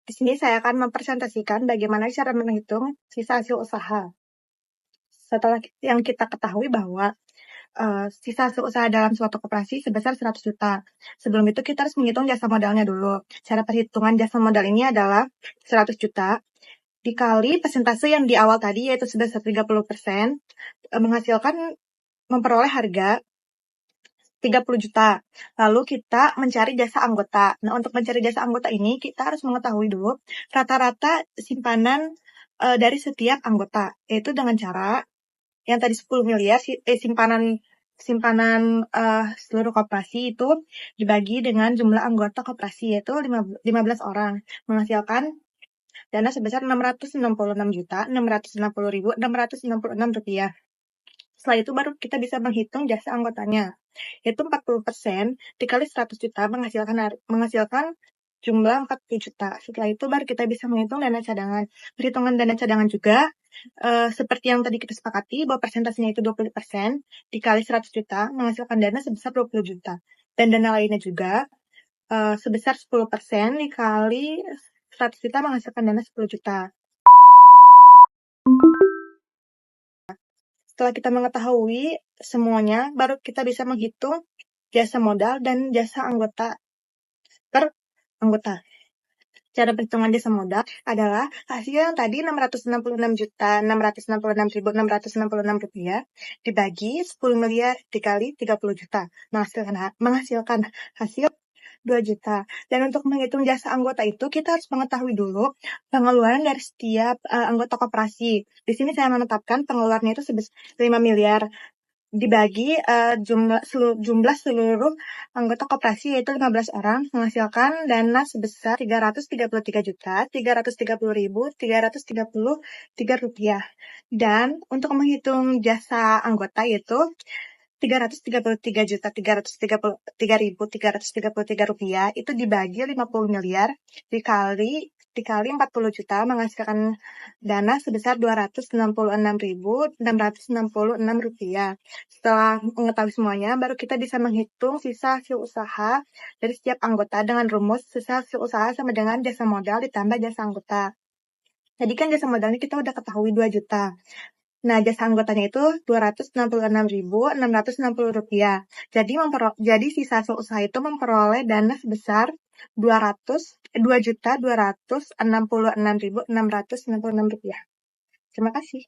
Di sini saya akan mempresentasikan bagaimana cara menghitung sisa hasil usaha. Setelah yang kita ketahui bahwa sisa hasil usaha dalam suatu koperasi sebesar 100 juta. Sebelum itu kita harus menghitung jasa modalnya dulu. Cara perhitungan jasa modal ini adalah 100 juta dikali persentase yang di awal tadi yaitu sebesar 30%, menghasilkan memperoleh harga 30 juta. Lalu kita mencari jasa anggota. Nah, untuk mencari jasa anggota ini kita harus mengetahui dulu rata-rata simpanan dari setiap anggota, yaitu dengan cara yang tadi 10 miliar simpanan seluruh koperasi itu dibagi dengan jumlah anggota koperasi yaitu 15 orang, menghasilkan dana sebesar 666.660.666 rupiah. Setelah itu baru kita bisa menghitung jasa anggotanya, yaitu 40% dikali 100 juta menghasilkan jumlah 40 juta. Setelah itu baru kita bisa menghitung dana cadangan. Perhitungan dana cadangan juga seperti yang tadi kita sepakati bahwa persentasenya itu 20% dikali 100 juta menghasilkan dana sebesar 20 juta. Dan dana lainnya juga sebesar 10% dikali 100 juta menghasilkan dana 10 juta. Setelah kita mengetahui semuanya, baru kita bisa menghitung jasa modal dan jasa anggota per anggota. Cara perhitungan jasa modal adalah hasil yang tadi 666.666.666 rupiah dibagi 10 miliar dikali 30 juta, menghasilkan hasil 2 juta. Dan untuk menghitung jasa anggota itu, kita harus mengetahui dulu pengeluaran dari setiap anggota koperasi. Di sini saya menetapkan pengeluarannya itu sebesar 5 miliar dibagi jumlah seluruh anggota koperasi yaitu 15 orang menghasilkan dana sebesar 333.330.333 rupiah. Dan untuk menghitung jasa anggota yaitu 333.333.333 rupiah itu dibagi 50 miliar dikali 40 juta menghasilkan dana sebesar 266.666 rupiah. Setelah mengetahui semuanya, baru kita bisa menghitung sisa hasil usaha dari setiap anggota dengan rumus sisa hasil usaha sama dengan jasa modal ditambah jasa anggota. Tadi kan jasa modalnya kita udah ketahui 2 juta. Nah, jasa anggotanya itu 266.660 rupiah. Jadi sisa hasil usaha itu memperoleh dana sebesar 2.266.666 rupiah. Terima kasih.